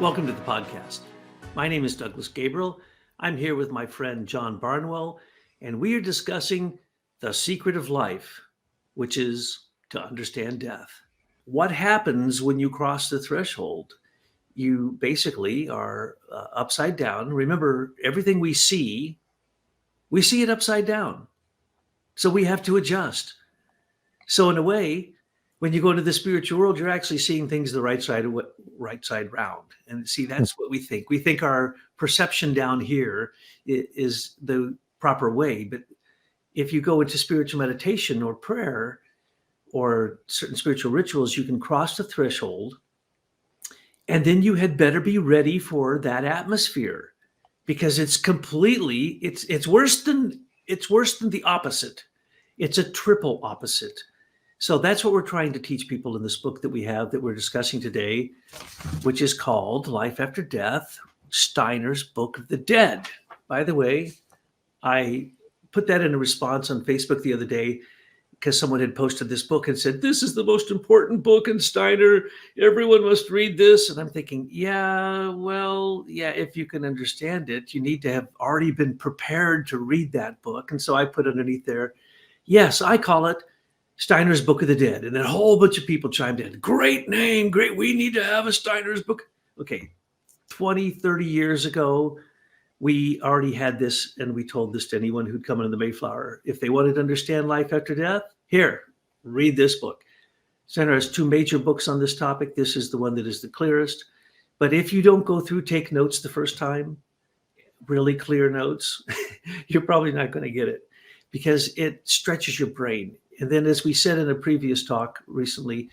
Welcome to the podcast. My name is Douglas Gabriel. I'm here with my friend John Barnwell, and we are discussing the secret of life, which is to understand death. What happens when you cross the threshold? You basically are upside down. Remember, everything we see it upside down. So we have to adjust. So in a way, when you go into the spiritual world, you're actually seeing things the right side round. And see, that's what we think. We think our perception down here is the proper way. But if you go into spiritual meditation or prayer or certain spiritual rituals, you can cross the threshold. And then you had better be ready for that atmosphere, because it's completely, it's worse than the opposite. It's a triple opposite. So that's what we're trying to teach people in this book that we have that we're discussing today, which is called Life After Death, Steiner's Book of the Dead. By the way, I put that in a response on Facebook the other day because someone had posted this book and said, this is the most important book in Steiner. Everyone must read this. And I'm thinking, yeah, if you can understand it, you need to have already been prepared to read that book. And so I put underneath there, yes, I call it Steiner's Book of the Dead. And then a whole bunch of people chimed in. Great name, great. We need to have a Steiner's book. Okay, 20, 30 years ago, we already had this, and we told this to anyone who'd come into the Mayflower. If they wanted to understand life after death, here, read this book. Steiner has two major books on this topic. This is the one that is the clearest. But if you don't go through, take notes the first time, really clear notes, you're probably not going to get it, because it stretches your brain. And then, as we said in a previous talk recently,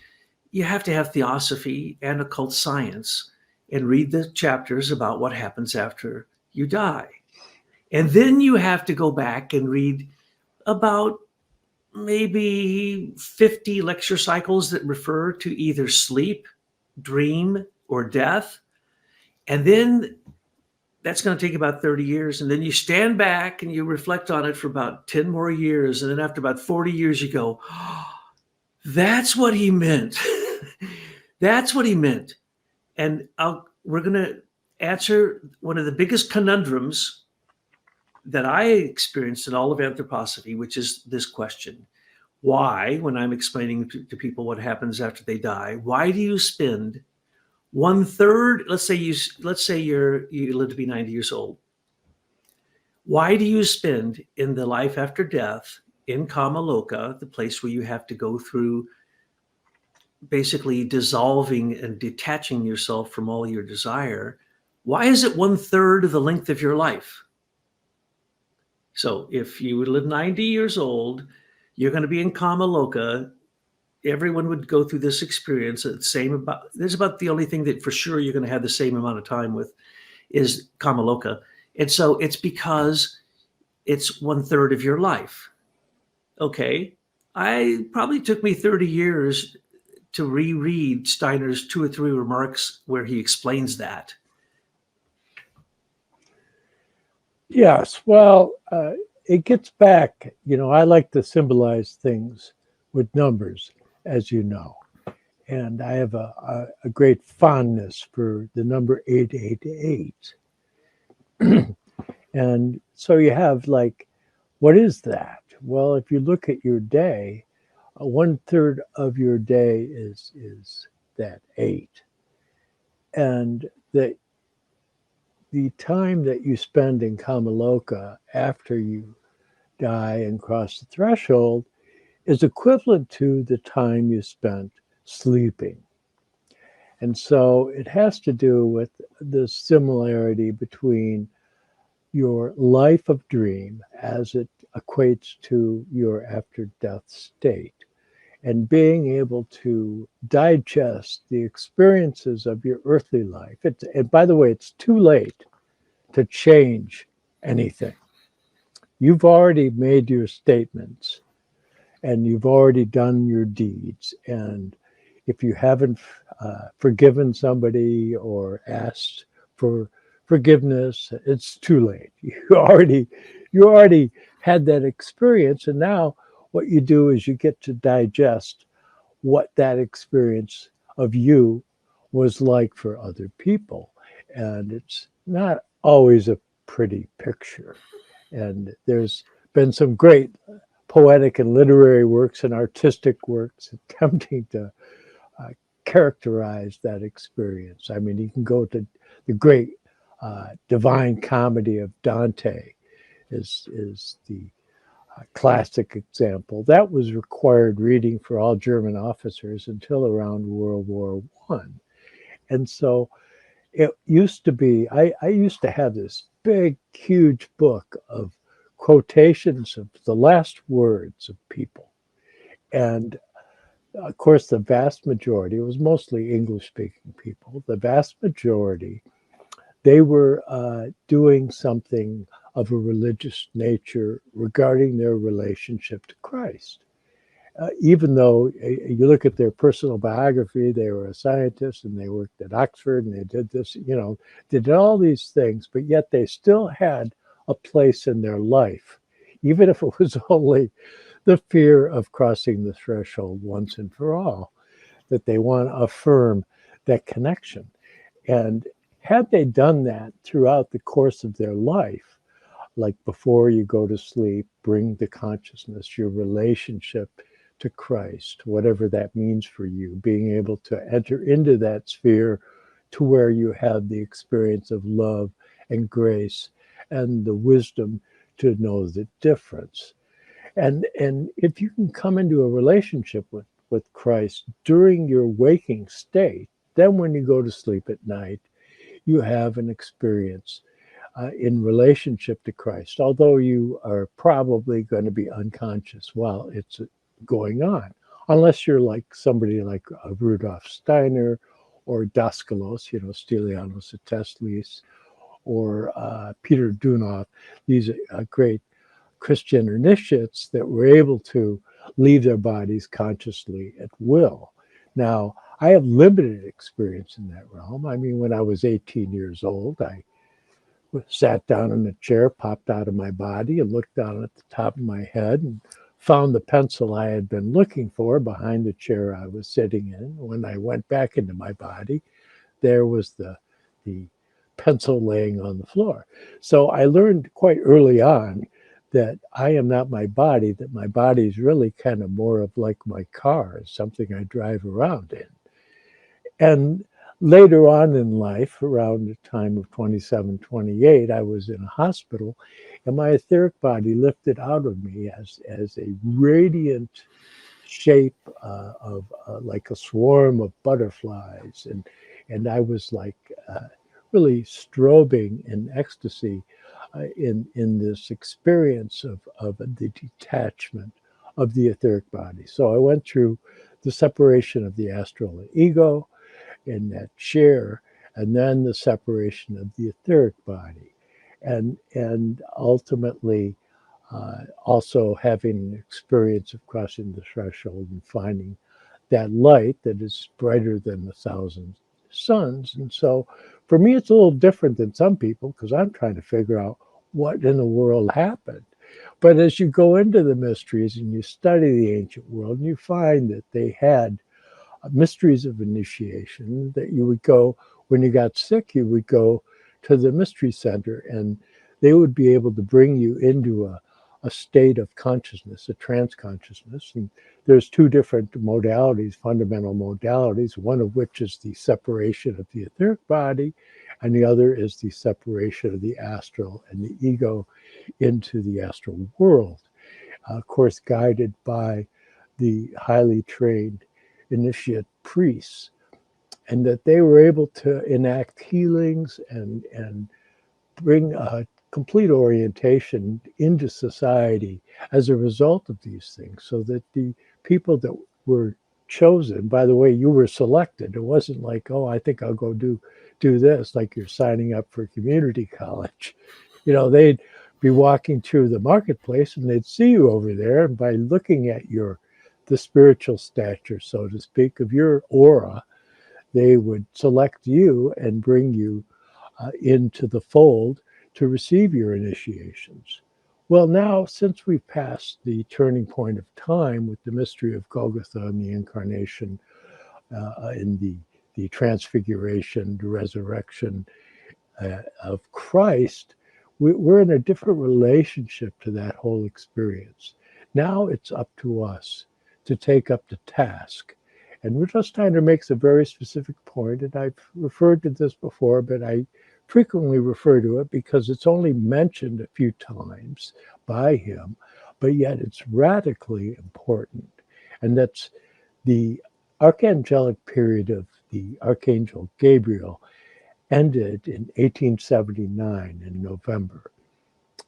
you have to have theosophy and occult science and read the chapters about what happens after you die. And then you have to go back and read about maybe 50 lecture cycles that refer to either sleep, dream, or death. And then that's going to take about 30 years. And then you stand back and you reflect on it for about 10 more years. And then after about 40 years, you go, oh, that's what he meant. That's what he meant. And we're going to answer one of the biggest conundrums that I experienced in all of anthroposophy, which is this question. Why, when I'm explaining to people what happens after they die, why do you spend 1/3, let's say you live to be 90 years old. Why do you spend in the life after death in Kamaloka, the place where you have to go through basically dissolving and detaching yourself from all your desire? Why is it 1/3 of the length of your life? So if you would live 90 years old, you're going to be in Kamaloka. Everyone would go through this experience. There's about the only thing that for sure you're going to have the same amount of time with is Kamaloka. And so it's because it's 1/3 of your life. Okay. Probably took me 30 years to reread Steiner's 2 or 3 remarks where he explains that. Yes. Well, it gets back, I like to symbolize things with numbers, as you know. And I have a great fondness for the number 888. And so you have what is that? Well, if you look at your day, 1/3 of your day is that 8. And the time that you spend in Kamaloka after you die and cross the threshold is equivalent to the time you spent sleeping. And so it has to do with the similarity between your life of dream as it equates to your after-death state, and being able to digest the experiences of your earthly life. And by the way, it's too late to change anything. You've already made your statements and you've already done your deeds. And if you haven't forgiven somebody or asked for forgiveness, it's too late. You already had that experience, and now what you do is you get to digest what that experience of you was like for other people. and it's not always a pretty picture. And there's been some great poetic and literary works and artistic works attempting to uh, characterize that experience. I mean, you can go to the great Divine Comedy of Dante is the classic example. That was required reading for all German officers until around World War One. And so it used to be, I used to have this big, huge book of quotations of the last words of people. And of course, the vast majority, it was mostly English speaking people, the vast majority, they were doing something of a religious nature regarding their relationship to Christ. Even though you look at their personal biography, they were a scientist and they worked at Oxford and they did this, they did all these things, but yet they still had a place in their life, even if it was only the fear of crossing the threshold once and for all, that they want to affirm that connection. And had they done that throughout the course of their life, like before you go to sleep, bring to consciousness your relationship to Christ, whatever that means for you, being able to enter into that sphere to where you have the experience of love and grace and the wisdom to know the difference. And if you can come into a relationship with Christ during your waking state, then when you go to sleep at night, you have an experience in relationship to Christ, although you are probably going to be unconscious while it's going on, unless you're like somebody like Rudolf Steiner or Daskalos, Stylianos Ateslis, or Peter Dunoff. These are great Christian initiates that were able to leave their bodies consciously at will. Now, I have limited experience in that realm. I mean, when I was 18 years old, I sat down in a chair, popped out of my body, and looked down at the top of my head and found the pencil I had been looking for behind the chair I was sitting in. When I went back into my body, there was the pencil laying on the floor. So I learned quite early on that I am not my body, that my body is really kind of more of like my car, something I drive around in. And later on in life, around the time of 27, 28, I was in a hospital and my etheric body lifted out of me as a radiant shape of like a swarm of butterflies. And I was like really strobing in ecstasy in this experience of the detachment of the etheric body. So I went through the separation of the astral and ego in that chair, and then the separation of the etheric body, and ultimately also having an experience of crossing the threshold and finding that light that is brighter than 1,000 suns. And so for me, it's a little different than some people because I'm trying to figure out what in the world happened. But as you go into the mysteries and you study the ancient world, and you find that they had mysteries of initiation, that you would go, when you got sick, you would go to the mystery center and they would be able to bring you into a state of consciousness, a trance consciousness. And there's two different modalities, fundamental modalities, one of which is the separation of the etheric body, and the other is the separation of the astral and the ego into the astral world. Of course, guided by the highly trained initiate priests, and that they were able to enact healings and bring a complete orientation into society as a result of these things, so that the people that were chosen, by the way, you were selected. It wasn't like, oh, I think I'll go do this, like you're signing up for community college. They'd be walking through the marketplace and they'd see you over there, and by looking at the spiritual stature, so to speak, of your aura, they would select you and bring you into the fold to receive your initiations. Well, now, since we've passed the turning point of time with the mystery of Golgotha and the incarnation in the transfiguration, the resurrection, of Christ, we're in a different relationship to that whole experience. Now it's up to us to take up the task. And Rudolf Steiner makes a very specific point, and I've referred to this before, but I frequently refer to it because it's only mentioned a few times by him, but yet it's radically important. And that's the archangelic period of the Archangel Gabriel ended in 1879 in November.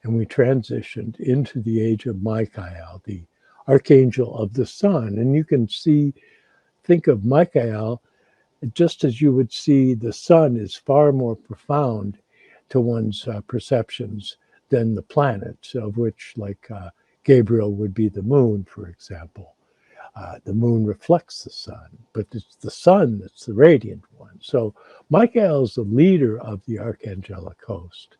And we transitioned into the age of Michael, the archangel of the sun. And you can think of Michael just as you would see the sun is far more profound to one's perceptions than the planets, of which, like Gabriel would be the moon, for example. The moon reflects the sun, but it's the sun that's the radiant one. So Michael is the leader of the archangelic host.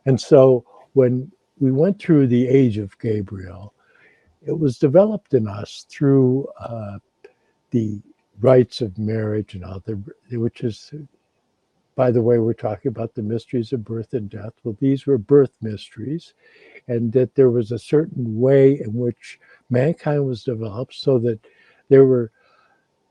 And so when we went through the age of Gabriel, it was developed in us through the rites of marriage and all, which is, by the way, we're talking about the mysteries of birth and death. Well, these were birth mysteries, and that there was a certain way in which mankind was developed so that there were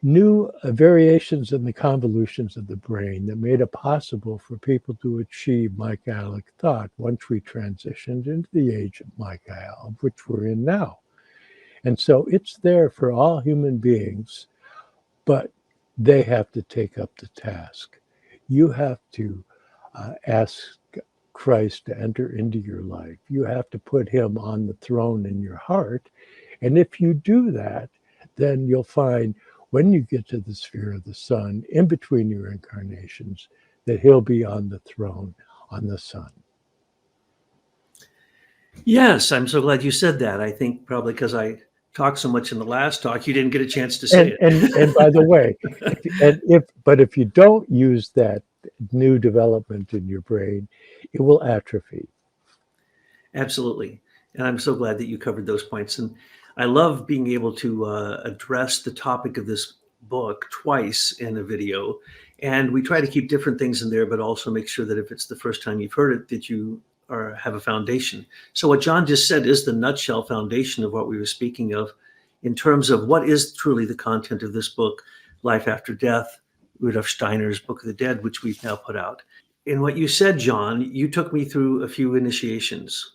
new variations in the convolutions of the brain that made it possible for people to achieve Michaelic thought once we transitioned into the age of Michael, which we're in now. And so it's there for all human beings, but they have to take up the task. You have to ask Christ to enter into your life. You have to put him on the throne in your heart. And if you do that, then you'll find when you get to the sphere of the sun, in between your incarnations, that he'll be on the throne, on the sun. Yes, I'm so glad you said that. I think probably because I talked so much in the last talk, you didn't get a chance to say it. And by the way, if you don't use that new development in your brain, it will atrophy. Absolutely. And I'm so glad that you covered those points. And I love being able to address the topic of this book twice in a video. And we try to keep different things in there, but also make sure that if it's the first time you've heard it, that you have a foundation. So what John just said is the nutshell foundation of what we were speaking of in terms of what is truly the content of this book, Life After Death, Rudolf Steiner's Book of the Dead, which we've now put out. In what you said, John, you took me through a few initiations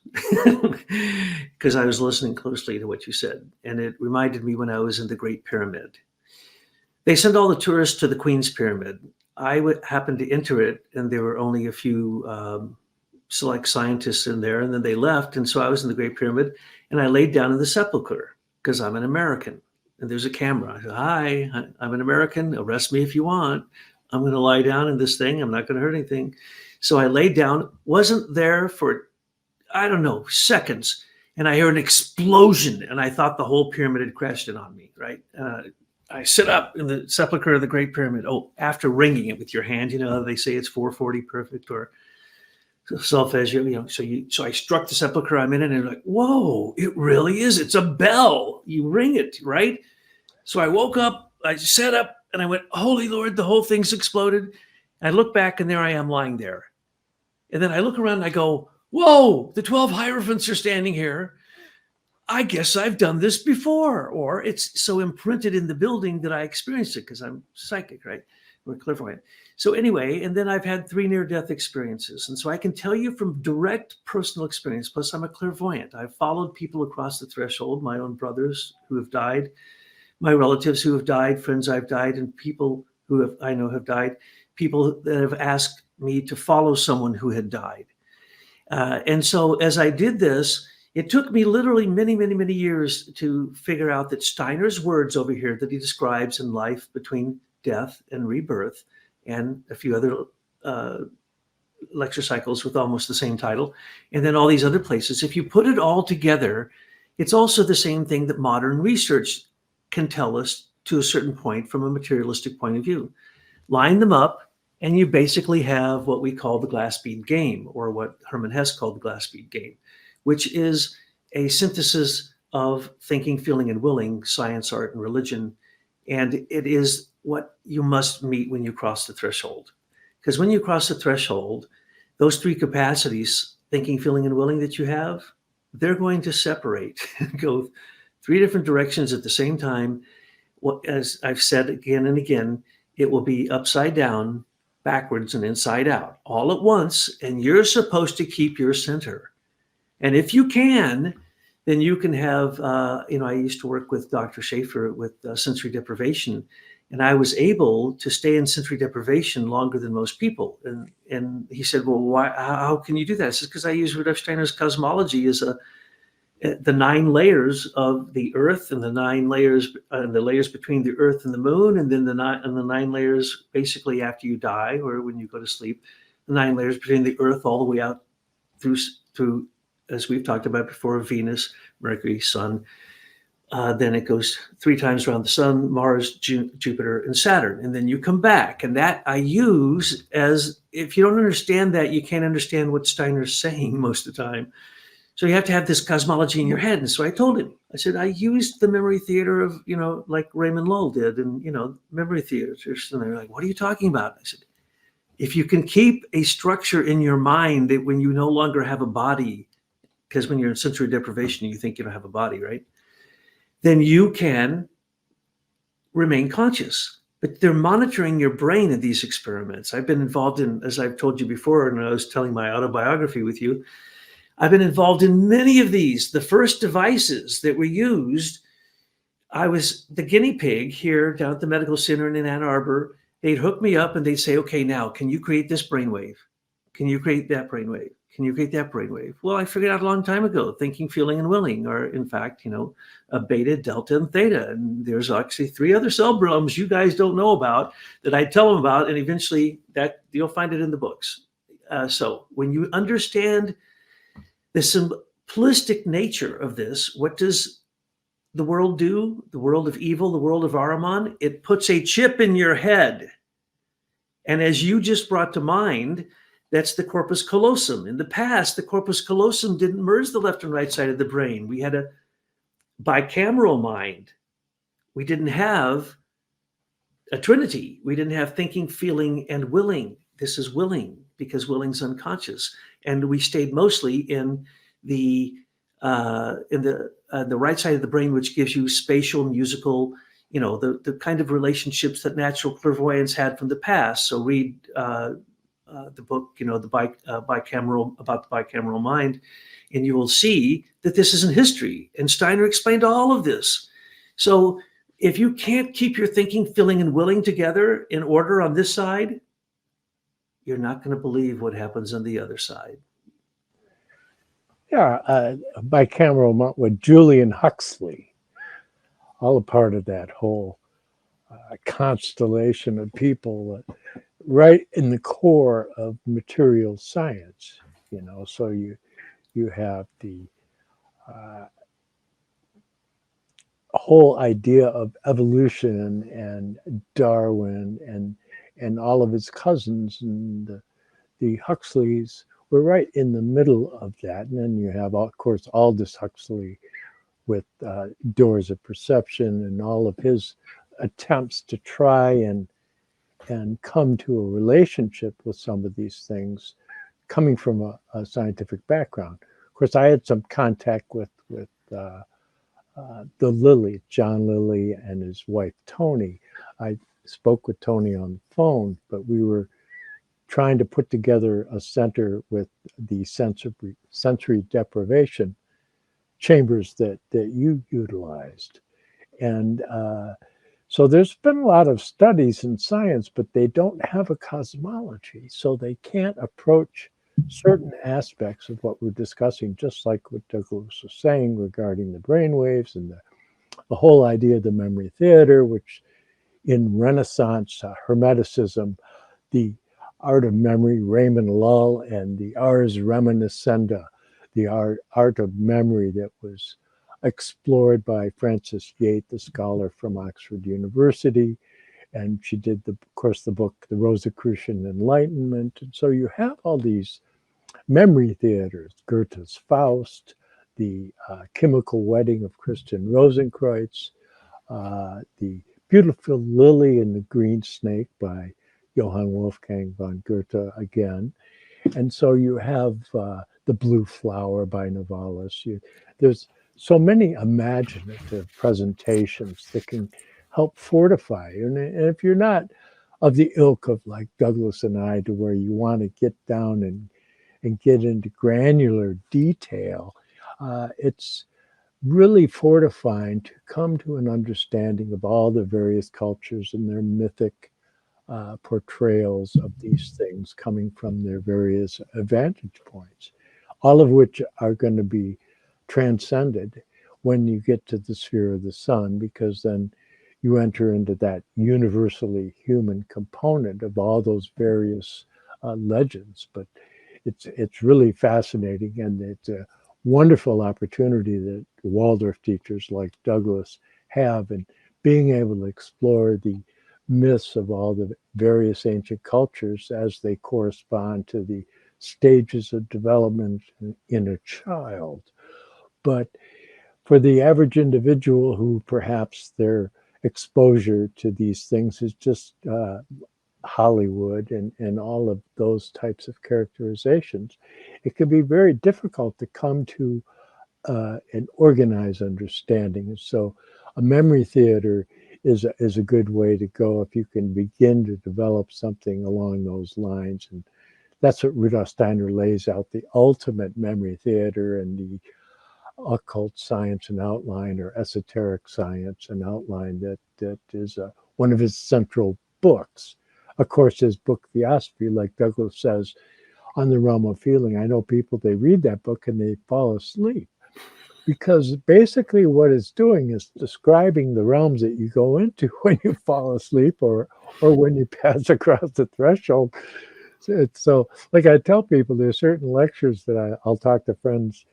because I was listening closely to what you said. And it reminded me when I was in the Great Pyramid. They sent all the tourists to the Queen's Pyramid. I happened to enter it, and there were only a few select scientists in there, and then they left. And so I was in the Great Pyramid, and I laid down in the sepulcher because I'm an American. And there's a camera. I said, "Hi, I'm an American. Arrest me if you want. I'm going to lie down in this thing. I'm not going to hurt anything." So I laid down, wasn't there for, I don't know, seconds. And I heard an explosion, and I thought the whole pyramid had crashed in on me, right? I sit up in the sepulcher of the Great Pyramid. Oh, after ringing it with your hand, you know, they say it's 440 perfect or solfeggio, you know. So I struck the sepulcher I'm in, and it's like, whoa, it really is. It's a bell. You ring it, right? So I woke up, I sat up, and I went, "Holy Lord," the whole thing's exploded. I look back, and there I am lying there. And then I look around and I go, "Whoa, the 12 Hierophants are standing here. I guess I've done this before." Or it's so imprinted in the building that I experienced it because I'm psychic, right? Or clairvoyant. So anyway, and then I've had 3 near-death experiences. And so I can tell you from direct personal experience, plus I'm a clairvoyant. I've followed people across the threshold, my own brothers who have died, my relatives who have died, friends I've died, and people who I know have died, people that have asked me to follow someone who had died. And so as I did this, it took me literally many, many, many years to figure out that Steiner's words over here that he describes in Life Between Death and Rebirth, and a few other lecture cycles with almost the same title, and then all these other places, if you put it all together, it's also the same thing that modern research can tell us to a certain point from a materialistic point of view. Line them up, and you basically have what we call the glass bead game, or what Hermann Hesse called the glass bead game, which is a synthesis of thinking, feeling, and willing, science, art, and religion. And it is what you must meet when you cross the threshold. Because when you cross the threshold, those three capacities, thinking, feeling, and willing, that you have, they're going to separate, go three different directions at the same time. What, as I've said again and again, it will be upside down, backwards, and inside out all at once. And you're supposed to keep your center. And if you can, then you can have, I used to work with Dr. Schaefer with sensory deprivation, and I was able to stay in sensory deprivation longer than most people. And he said, well, why, how can you do that? I said, because I use Rudolf Steiner's cosmology as the 9 layers of the earth, and the 9 layers, the layers between the earth and the moon, and then the 9 layers basically after you die or when you go to sleep, the 9 layers between the earth all the way out through, as we've talked about before, Venus, Mercury, Sun. Then it goes 3 times around the Sun, Mars, Jupiter, and Saturn. And then you come back. And that I use as, if you don't understand that, you can't understand what Steiner's saying most of the time. So you have to have this cosmology in your head. And so I told him, I said, I used the memory theater of, like Raymond Lull did, and, memory theaters. And they're like, what are you talking about? I said, if you can keep a structure in your mind that when you no longer have a body, because when you're in sensory deprivation, you think you don't have a body, right? Then you can remain conscious. But they're monitoring your brain in these experiments. I've been involved in, as I've told you before, and I was telling my autobiography with you, I've been involved in many of these. The first devices that were used, I was the guinea pig here down at the medical center in Ann Arbor. They'd hook me up and they'd say, okay, now, can you create this brainwave? Can you create that brainwave? Can you create that brainwave? Well, I figured out a long time ago, thinking, feeling, and willing are, in fact, a beta, delta, and theta. And there's actually 3 other cell realms you guys don't know about that I tell them about. And eventually that you'll find it in the books. So when you understand the simplistic nature of this, what does the world do? The world of evil, the world of Ahriman, it puts a chip in your head. And as you just brought to mind, that's the corpus callosum. In the past, the corpus callosum didn't merge the left and right side of the brain. We had a bicameral mind. We didn't have a trinity. We didn't have thinking, feeling, and willing. This is willing because willing's unconscious. And we stayed mostly in the right side of the brain, which gives you spatial, musical, the kind of relationships that natural clairvoyants had from the past. So read the book, bicameral, about the bicameral mind, and you will see that this is in history. And Steiner explained all of this. So if you can't keep your thinking, feeling, and willing together in order on this side, you're not going to believe what happens on the other side. Yeah, bicameral with Julian Huxley, all a part of that whole constellation of people right in the core of material science. So you have the whole idea of evolution and Darwin and all of his cousins, and the Huxleys were right in the middle of that. And then you have, of course, Aldous Huxley with Doors of Perception and all of his attempts to try and come to a relationship with some of these things coming from a scientific background. Of course, I had some contact with the Lilly, John Lilly, and his wife, Toni. I spoke with Toni on the phone, but we were trying to put together a center with the sensory deprivation chambers that you utilized. And so there's been a lot of studies in science, but they don't have a cosmology. So they can't approach certain aspects of what we're discussing, just like what Douglas was saying regarding the brainwaves and the whole idea of the memory theater, which in Renaissance Hermeticism, the art of memory, Raymond Lull, and the ars reminiscenda, the art of memory that was explored by Frances Yates, the scholar from Oxford University. And she did, of course, the book, The Rosicrucian Enlightenment. And so you have all these memory theaters, Goethe's Faust, the Chemical Wedding of Christian Rosenkreuz, the Beautiful Lily and the Green Snake by Johann Wolfgang von Goethe again. And so you have The Blue Flower by Novalis. There's so many imaginative presentations that can help fortify you. And if you're not of the ilk of like Douglas and I, to where you want to get down and get into granular detail, it's really fortifying to come to an understanding of all the various cultures and their mythic portrayals of these things coming from their various vantage points, all of which are going to be transcended when you get to the sphere of the sun, because then you enter into that universally human component of all those various legends. But it's really fascinating, and it's a wonderful opportunity that Waldorf teachers like Douglas have in being able to explore the myths of all the various ancient cultures as they correspond to the stages of development in a child. But for the average individual who perhaps their exposure to these things is just Hollywood and all of those types of characterizations, it can be very difficult to come to an organized understanding. And so a memory theater is a good way to go if you can begin to develop something along those lines. And that's what Rudolf Steiner lays out, the ultimate memory theater, and the occult science and outline, or esoteric science and outline, that is one of his central books. Of course, his book Theosophy, like Douglas says, on the realm of feeling, I know people, they read that book and they fall asleep, because basically what it's doing is describing the realms that you go into when you fall asleep, or when you pass across the threshold. So like I tell people, there's certain lectures that I'll talk to friends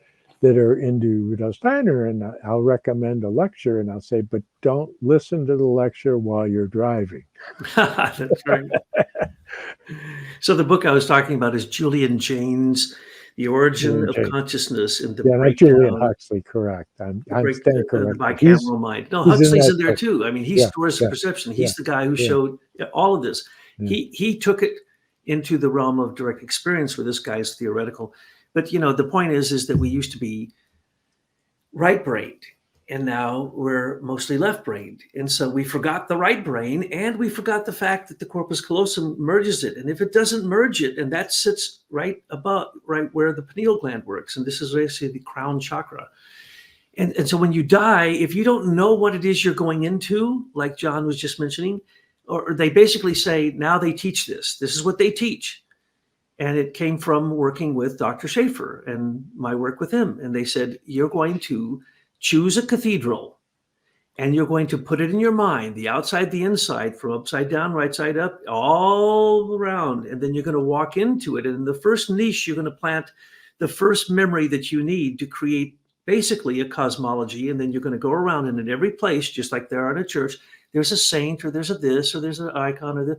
that are into Rudolf Steiner, and I'll recommend a lecture, and I'll say, but don't listen to the lecture while you're driving. That's right. So the book I was talking about is Julian Jaynes, The Origin of Consciousness and the not Julian Huxley, correct. I'm staying correct. The bicameral mind. No, Huxley's in there too. I mean, he stores the perception. He's the guy who showed all of this. He took it into the realm of direct experience, where this guy's theoretical. But the point is that we used to be right-brained, and now we're mostly left-brained. And so we forgot the right brain, and we forgot the fact that the corpus callosum merges it. And if it doesn't merge it, and that sits right where the pineal gland works, and this is basically the crown chakra. And so when you die, if you don't know what it is you're going into, like John was just mentioning, or they basically say, now they teach this. This is what they teach. And it came from working with Dr. Schaefer and my work with him. And they said, you're going to choose a cathedral, and you're going to put it in your mind, the outside, the inside, from upside down, right side up, all around. And then you're going to walk into it. And in the first niche, you're going to plant the first memory that you need to create basically a cosmology. And then you're going to go around, and in every place, just like there are in a church, there's a saint, or there's a this, or there's an icon, or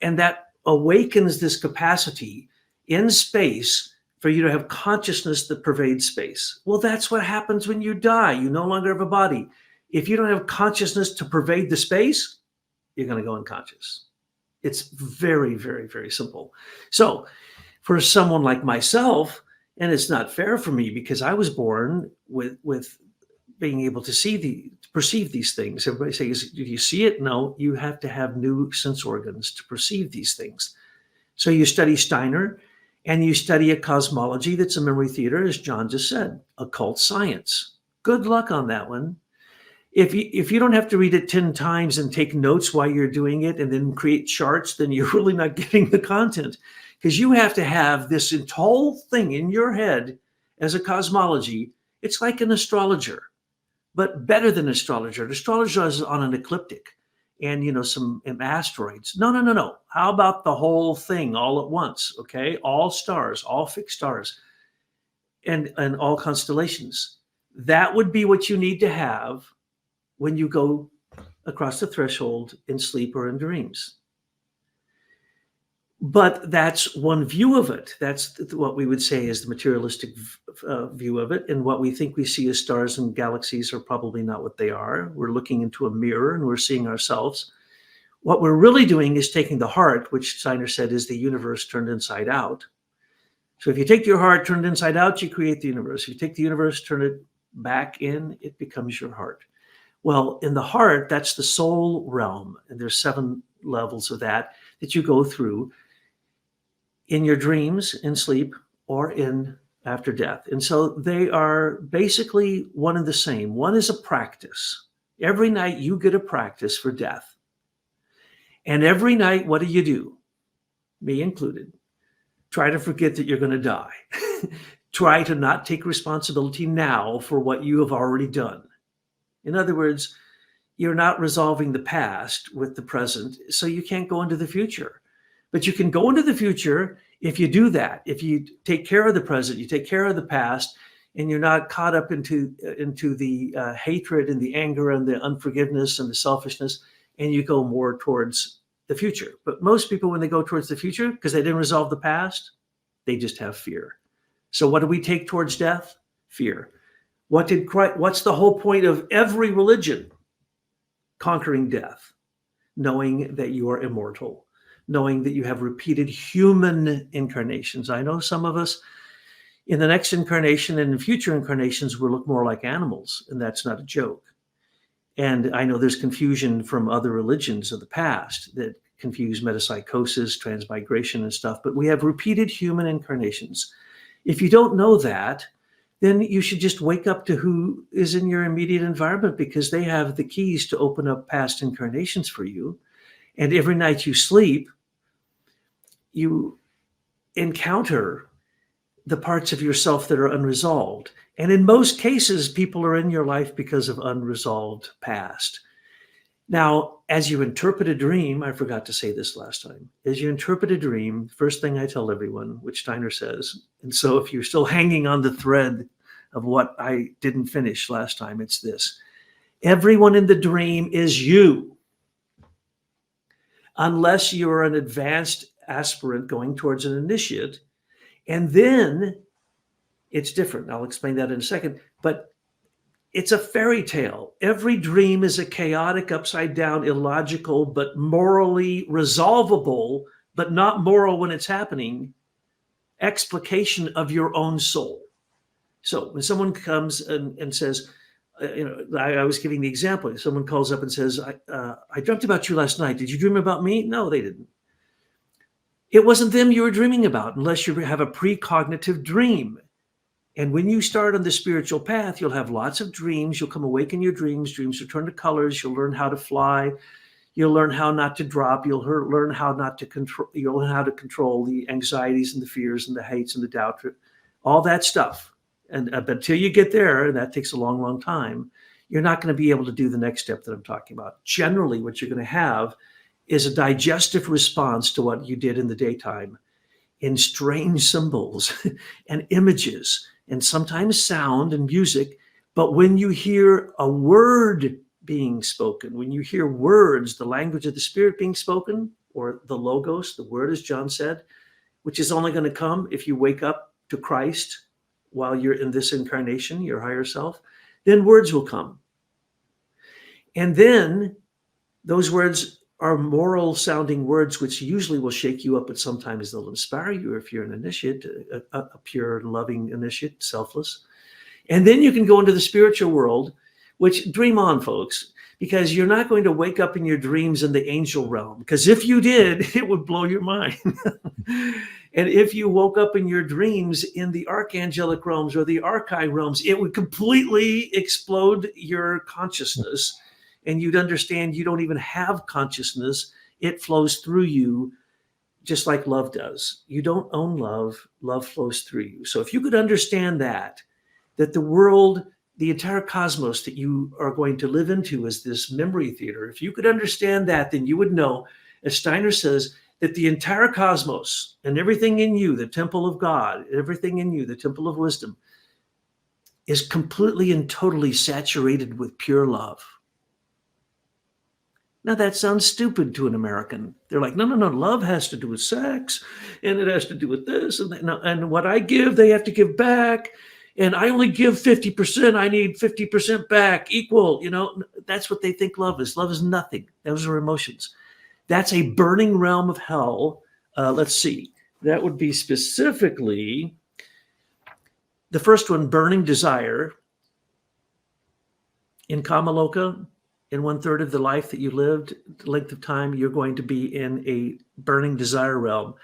and that awakens this capacity in space for you to have consciousness that pervades space. Well, that's what happens when you die. You no longer have a body. If you don't have consciousness to pervade the space, you're going to go unconscious. It's very, very, very simple. So for someone like myself, and it's not fair for me because I was born with being able to perceive these things. Everybody says, do you see it? No, you have to have new sense organs to perceive these things. So you study Steiner, and you study a cosmology that's a memory theater, as John just said, occult science. Good luck on that one. If you don't have to read it 10 times and take notes while you're doing it and then create charts, then you're really not getting the content, because you have to have this whole thing in your head as a cosmology. It's like an astrologer, but better than astrologer. An astrologer is on an ecliptic and some asteroids. No. How about the whole thing all at once? Okay, all stars, all fixed stars, and all constellations. That would be what you need to have when you go across the threshold in sleep or in dreams. But that's one view of it. That's what we would say is the materialistic view of it. And what we think we see as stars and galaxies are probably not what they are. We're looking into a mirror and we're seeing ourselves. What we're really doing is taking the heart, which Steiner said is the universe turned inside out, So if you take your heart, turn it inside out, you create the universe. If you take the universe, turn it back in, it becomes your heart. Well, in the heart, that's the soul realm. And there's 7 levels of that you go through in your dreams, in sleep, or in after death. And so they are basically one and the same. One is a practice. Every night you get a practice for death. And every night, what do? Me included. Try to forget that you're going to die. Try to not take responsibility now for what you have already done. In other words, you're not resolving the past with the present, so you can't go into the future. But you can go into the future if you do that. If you take care of the present, you take care of the past, and you're not caught up into the hatred and the anger and the unforgiveness and the selfishness, and you go more towards the future. But most people, when they go towards the future, because they didn't resolve the past, they just have fear. So what do we take towards death? Fear. What's the whole point of every religion? Conquering death, knowing that you are immortal, knowing that you have repeated human incarnations. I know some of us in the next incarnation and in future incarnations will look more like animals, and that's not a joke. And I know there's confusion from other religions of the past that confuse metempsychosis, transmigration, and stuff, but we have repeated human incarnations. If you don't know that, then you should just wake up to who is in your immediate environment, because they have the keys to open up past incarnations for you. And every night you sleep, you encounter the parts of yourself that are unresolved. And in most cases, people are in your life because of unresolved past. Now, as you interpret a dream, I forgot to say this last time, as you interpret a dream, first thing I tell everyone, which Steiner says, and so if you're still hanging on the thread of what I didn't finish last time, it's this: everyone in the dream is you, unless you're an advanced aspirant going towards an initiate, and then it's different. I'll explain that in a second, but it's a fairy tale. Every dream is a chaotic, upside down, illogical, but morally resolvable, but not moral when it's happening, explication of your own soul. So when someone comes and says, I was giving the example. If someone calls up and says, I dreamt about you last night. Did you dream about me? No, they didn't. It wasn't them you were dreaming about, unless you have a precognitive dream. And when you start on the spiritual path, you'll have lots of dreams. You'll come awake in your dreams. Dreams will turn to colors. You'll learn how to fly. You'll learn how not to drop. You'll learn how not to control. You'll learn how to control the anxieties and the fears and the hates and the doubt, all that stuff. And but until you get there, and that takes a long, long time, you're not going to be able to do the next step that I'm talking about. Generally, what you're going to have is a digestive response to what you did in the daytime in strange symbols and images, and sometimes sound and music. But when you hear a word being spoken, when you hear words, the language of the spirit being spoken, or the logos, the word, as John said, which is only going to come if you wake up to Christ while you're in this incarnation, your higher self, then words will come. And then those words are moral sounding words, which usually will shake you up, but sometimes they'll inspire you if you're an initiate, a pure, loving initiate, selfless. And then you can go into the spiritual world, which dream on, folks, because you're not going to wake up in your dreams in the angel realm, because if you did, it would blow your mind. And if you woke up in your dreams in the archangelic realms or the archai realms, it would completely explode your consciousness. And you'd understand you don't even have consciousness. It flows through you just like love does. You don't own love. Love flows through you. So if you could understand that the world, the entire cosmos that you are going to live into is this memory theater, if you could understand that, then you would know, as Steiner says, that the entire cosmos and everything in you, the temple of God, everything in you, the temple of wisdom, is completely and totally saturated with pure love. Now that sounds stupid to an American. They're like, no, love has to do with sex, and it has to do with this, and what I give, they have to give back, and I only give 50%, I need 50% back, equal, that's what they think love is. Love is nothing. Those are emotions. That's a burning realm of hell. Let's see. That would be specifically the first one, burning desire. In Kamaloka, in 1/3 of the life that you lived, the length of time, you're going to be in a burning desire realm.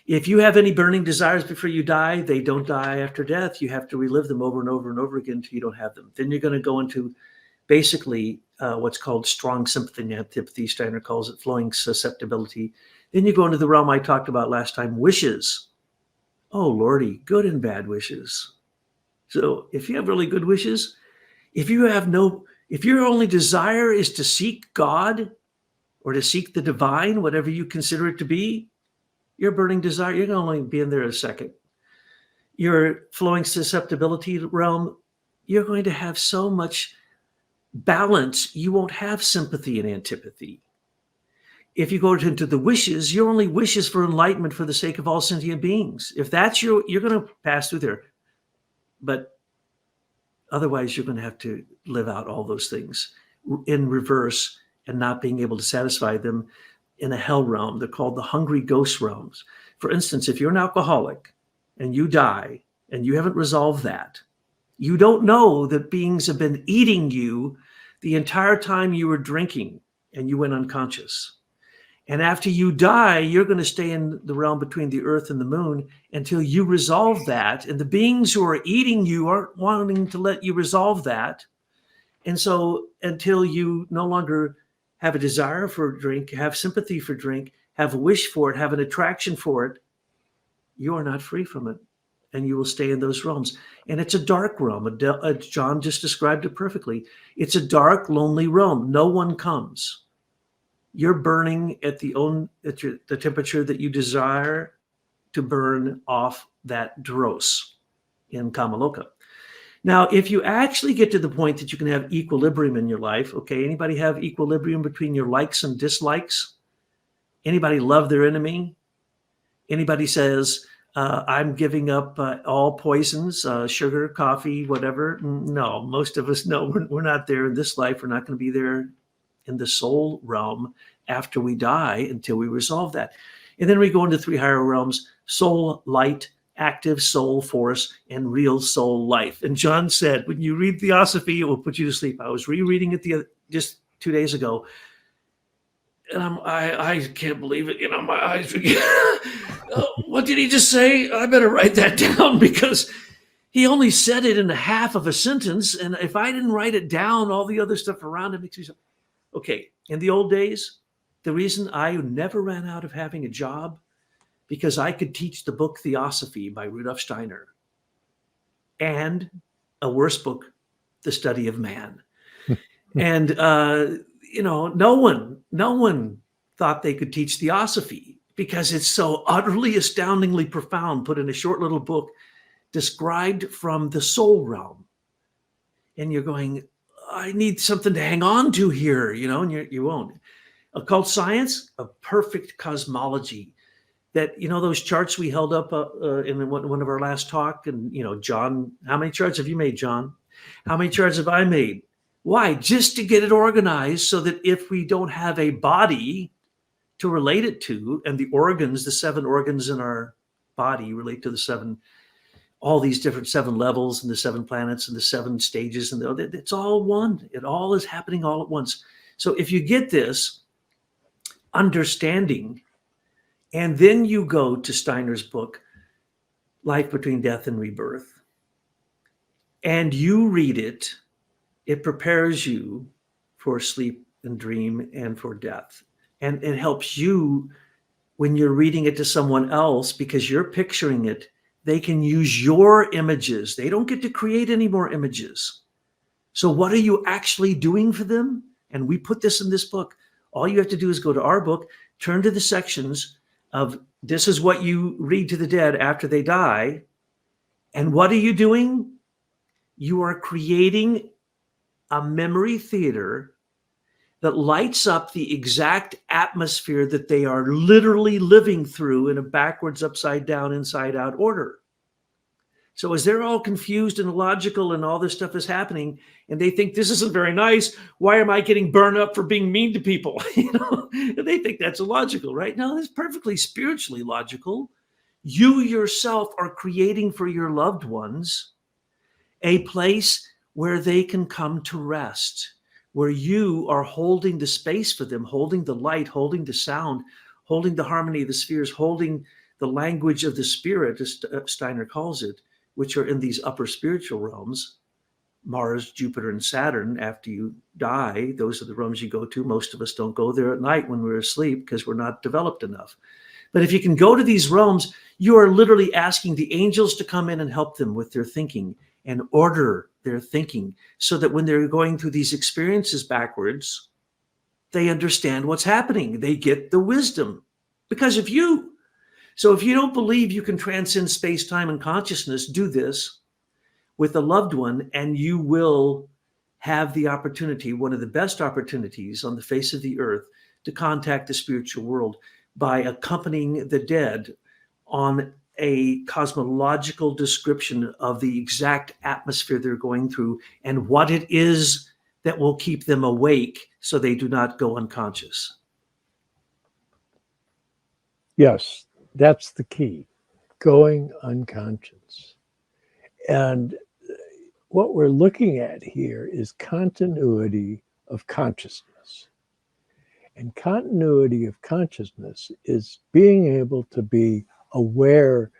If you have any burning desires before you die, they don't die after death. You have to relive them over and over and over again until you don't have them. Then you're going to go into basically what's called strong sympathy and antipathy. Steiner calls it flowing susceptibility. Then you go into the realm I talked about last time, wishes. Oh, Lordy, good and bad wishes. So if you have really good wishes, if your only desire is to seek God or to seek the divine, whatever you consider it to be, your burning desire, you're going to only be in there a second. Your flowing susceptibility realm, you're going to have so much balance, you won't have sympathy and antipathy. If you go into the wishes, your only wish is for enlightenment for the sake of all sentient beings. If that's you're going to pass through there. But otherwise, you're going to have to live out all those things in reverse and not being able to satisfy them in a hell realm. They're called the hungry ghost realms. For instance, if you're an alcoholic and you die and you haven't resolved that, you don't know that beings have been eating you the entire time you were drinking and you went unconscious. And after you die, you're going to stay in the realm between the earth and the moon until you resolve that. And the beings who are eating you aren't wanting to let you resolve that. And so until you no longer have a desire for drink, have sympathy for drink, have a wish for it, have an attraction for it, you are not free from it. And you will stay in those realms. And it's a dark realm. John just described it perfectly. It's a dark, lonely realm. No one comes. You're burning at the temperature that you desire to burn off that dross in Kamaloka. Now, if you actually get to the point that you can have equilibrium in your life, okay, anybody have equilibrium between your likes and dislikes? Anybody love their enemy? Anybody says, I'm giving up all poisons, sugar, coffee, whatever? No, most of us know we're not there in this life. We're not going to be there in the soul realm after we die until we resolve that. And then we go into 3 higher realms: soul, light, active soul force, and real soul life. And John said, when you read Theosophy, it will put you to sleep. I was rereading it just 2 days ago. And I can't believe it. My eyes. What did he just say? I better write that down, because he only said it in a half of a sentence. And if I didn't write it down, all the other stuff around it makes me so. Okay, in the old days, the reason I never ran out of having a job, because I could teach the book Theosophy by Rudolf Steiner and a worse book, The Study of Man. And, no one thought they could teach Theosophy because it's so utterly astoundingly profound, put in a short little book described from the soul realm. And you're going, I need something to hang on to here, and you won't. Occult science, a perfect cosmology. That, those charts we held up in one of our last talk, and, John, how many charts have you made, John? How many charts have I made? Why? Just to get it organized so that if we don't have a body to relate it to, and the organs, the 7 organs in our body relate to the 7, all these different 7 levels and the 7 planets and the 7 stages, and it's all one. It all is happening all at once. So if you get this understanding, and then you go to Steiner's book, Life Between Death and Rebirth, and you read it, it prepares you for sleep and dream and for death. And it helps you when you're reading it to someone else, because you're picturing it. They can use your images. They don't get to create any more images. So what are you actually doing for them? And we put this in this book. All you have to do is go to our book, turn to the sections of this is what you read to the dead after they die. And what are you doing? You are creating a memory theater that lights up the exact atmosphere that they are literally living through in a backwards, upside down, inside out order. So as they're all confused and illogical and all this stuff is happening, and they think this isn't very nice, why am I getting burned up for being mean to people? They think that's illogical, right? No, it's perfectly spiritually logical. You yourself are creating for your loved ones a place where they can come to rest, where you are holding the space for them, holding the light, holding the sound, holding the harmony of the spheres, holding the language of the spirit, as Steiner calls it, which are in these upper spiritual realms. Mars, Jupiter, and Saturn, after you die, those are the realms you go to. Most of us don't go there at night when we're asleep because we're not developed enough. But if you can go to these realms, you are literally asking the angels to come in and help them with their thinking and order their thinking so that when they're going through these experiences backwards, they understand what's happening. They get the wisdom because of you. So if you don't believe you can transcend space, time, and consciousness, do this with a loved one, and you will have the opportunity, one of the best opportunities on the face of the earth, to contact the spiritual world by accompanying the dead on a cosmological description of the exact atmosphere they're going through and what it is that will keep them awake so they do not go unconscious. Yes, that's the key, going unconscious. And what we're looking at here is continuity of consciousness. And continuity of consciousness is being able to be aware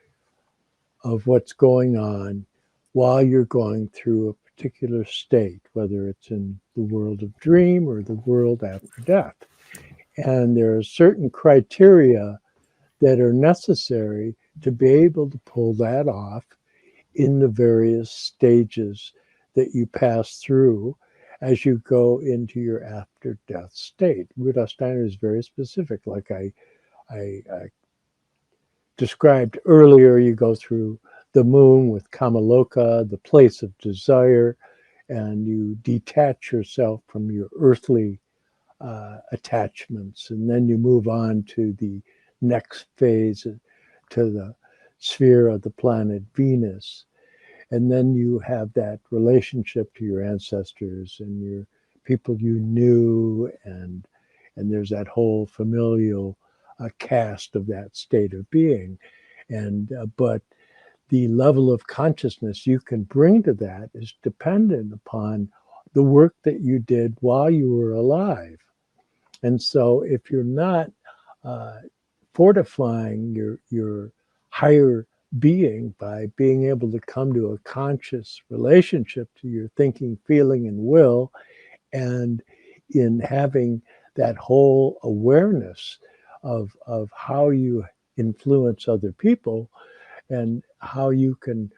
of what's going on while you're going through a particular state, whether it's in the world of dream or the world after death. And there are certain criteria that are necessary to be able to pull that off in the various stages that you pass through as you go into your after death state. Rudolf Steiner is very specific, like I described earlier. You go through the moon with Kamaloka, the place of desire, and you detach yourself from your earthly attachments, and then you move on to the next phase, to the sphere of the planet Venus. And then you have that relationship to your ancestors and your people you knew, and there's that whole familial cast of that state of being. And but the level of consciousness you can bring to that is dependent upon the work that you did while you were alive. And so if you're not fortifying your higher being by being able to come to a conscious relationship to your thinking, feeling, and will, and in having that whole awareness of how you influence other people and how you can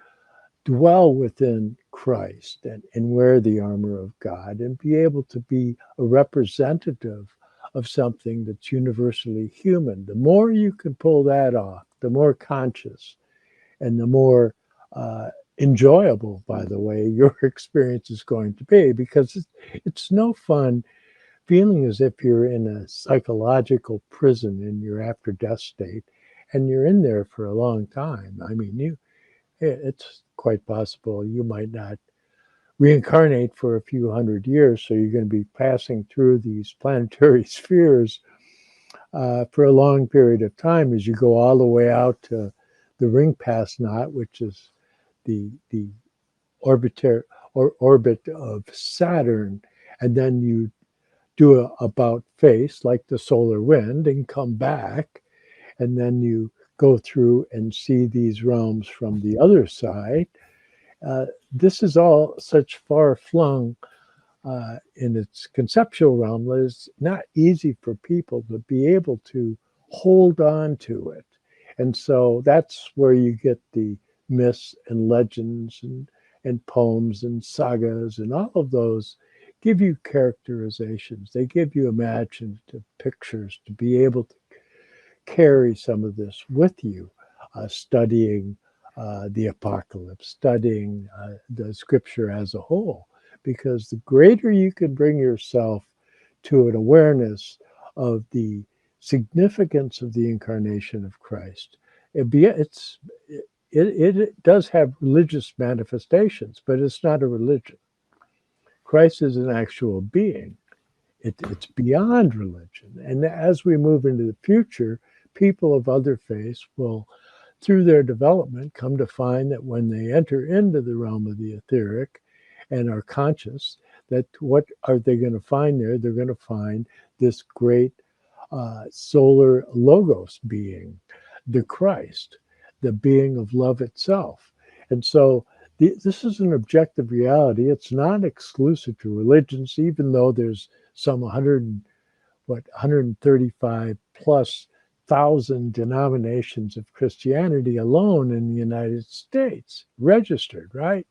dwell within Christ and wear the armor of God and be able to be a representative of something that's universally human. The more you can pull that off, the more conscious and the more enjoyable, by the way, your experience is going to be, because it's no fun feeling as if you're in a psychological prison in your after death state and you're in there for a long time. I mean, it's quite possible you might not reincarnate for a few hundred years, so you're going to be passing through these planetary spheres for a long period of time as you go all the way out to the ring pass knot, which is the orbit of Saturn, and then you do a about face like the solar wind and come back, and then you go through and see these realms from the other side. This is all such far-flung in its conceptual realm that it's not easy for people to be able to hold on to it. And so that's where you get the myths and legends and poems and sagas, and all of those give you characterizations. They give you imaginative pictures to be able to carry some of this with you, studying the apocalypse, studying the scripture as a whole, because the greater you can bring yourself to an awareness of the significance of the incarnation of Christ, it does have religious manifestations, but it's not a religion. Christ is an actual being. It's beyond religion. And as we move into the future, people of other faiths will through their development, come to find that when they enter into the realm of the etheric and are conscious, that what are they going to find there? They're going to find this great solar logos being, the Christ, the being of love itself. And so this is an objective reality. It's not exclusive to religions, even though there's some 135 plus thousand denominations of Christianity alone in the United States registered, right?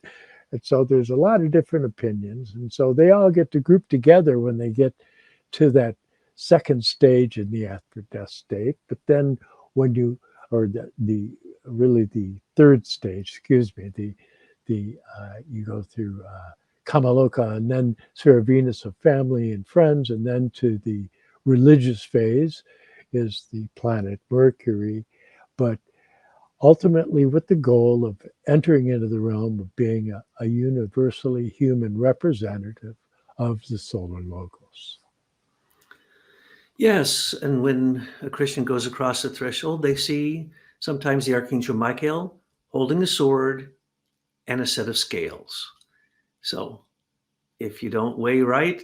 And so there's a lot of different opinions. And so they all get to group together when they get to that second stage in the after death state. But then when you, or really the third stage, excuse me, you go through Kamaloka and then Sphere Venus of family and friends, and then to the religious phase is the planet Mercury, but ultimately with the goal of entering into the realm of being a universally human representative of the solar logos. Yes, and when a Christian goes across the threshold, they see sometimes the Archangel Michael holding a sword and a set of scales. So if you don't weigh right,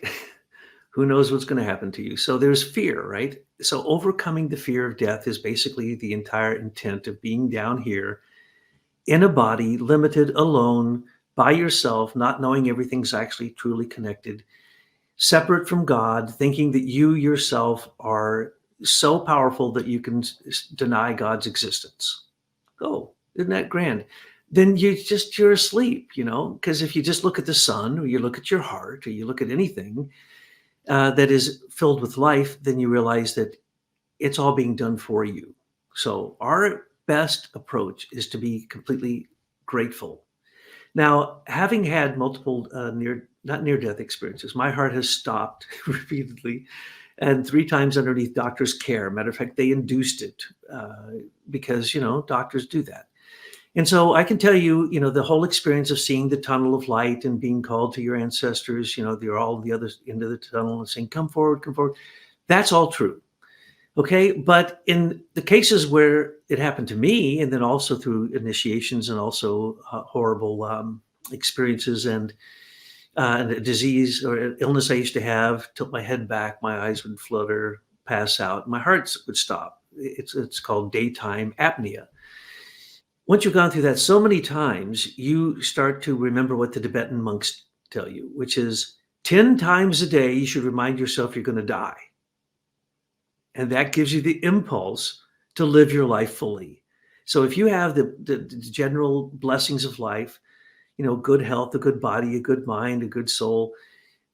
who knows what's going to happen to you? So there's fear, right? So overcoming the fear of death is basically the entire intent of being down here in a body, limited, alone, by yourself, not knowing everything's actually truly connected, separate from God, thinking that you yourself are so powerful that you can deny God's existence. Oh, isn't that grand? Then you're asleep, because if you just look at the sun, or you look at your heart, or you look at anything that is filled with life, then you realize that it's all being done for you. So our best approach is to be completely grateful. Now, having had multiple not near-death experiences, my heart has stopped repeatedly, and 3 times underneath doctor's care. Matter of fact, they induced it because, doctors do that. And so I can tell you, the whole experience of seeing the tunnel of light and being called to your ancestors, they're all the other end of the tunnel and saying, come forward, come forward. That's all true. Okay. But in the cases where it happened to me, and then also through initiations and also horrible experiences and a disease or illness I used to have, tilt my head back, my eyes would flutter, pass out, my heart would stop. It's called daytime apnea. Once you've gone through that so many times, you start to remember what the Tibetan monks tell you, which is 10 times a day, you should remind yourself you're going to die. And that gives you the impulse to live your life fully. So if you have the general blessings of life, good health, a good body, a good mind, a good soul,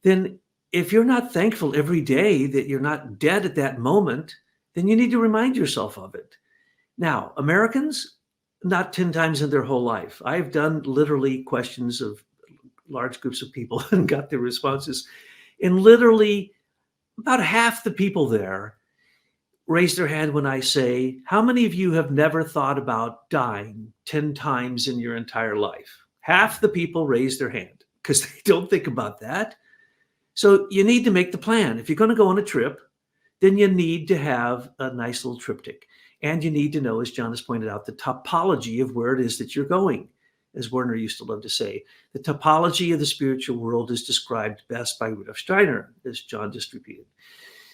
then if you're not thankful every day that you're not dead at that moment, then you need to remind yourself of it. Now, Americans, not 10 times in their whole life. I've done literally questions of large groups of people and got their responses. And literally about half the people there raise their hand when I say, how many of you have never thought about dying 10 times in your entire life? Half the people raise their hand because they don't think about that. So you need to make the plan. If you're going to go on a trip, then you need to have a nice little triptych. And you need to know, as John has pointed out, the topology of where it is that you're going. As Werner used to love to say, the topology of the spiritual world is described best by Rudolf Steiner, as John just repeated.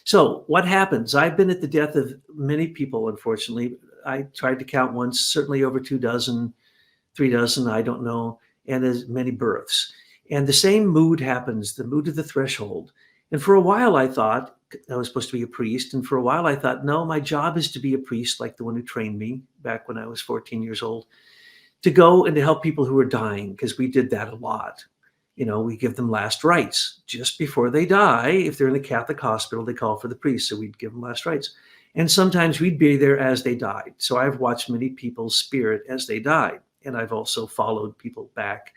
So what happens? I've been at the death of many people, unfortunately. I tried to count once, certainly over 2 dozen, 3 dozen, I don't know, and as many births. And the same mood happens, the mood of the threshold. And for a while I thought I was supposed to be a priest. And for a while I thought, no, my job is to be a priest, like the one who trained me back when I was 14 years old, to go and to help people who are dying, because we did that a lot. We give them last rites just before they die. If they're in a Catholic hospital, they call for the priest. So we'd give them last rites. And sometimes we'd be there as they died. So I've watched many people's spirit as they died. And I've also followed people back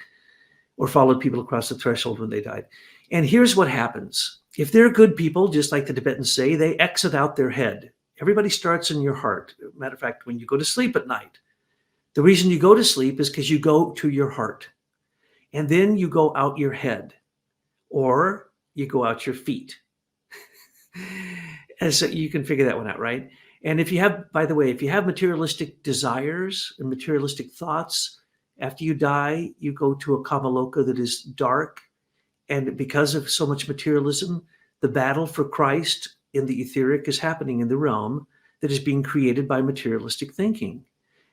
or followed people across the threshold when they died. And here's what happens. If they're good people, just like the Tibetans say, they exit out their head. Everybody starts in your heart. Matter of fact, when you go to sleep at night, the reason you go to sleep is because you go to your heart. And then you go out your head, or you go out your feet. And so you can figure that one out, right? And if you have, by the way, if you have materialistic desires and materialistic thoughts, after you die, you go to a kamaloka that is dark. And because of so much materialism, the battle for Christ in the etheric is happening in the realm that is being created by materialistic thinking.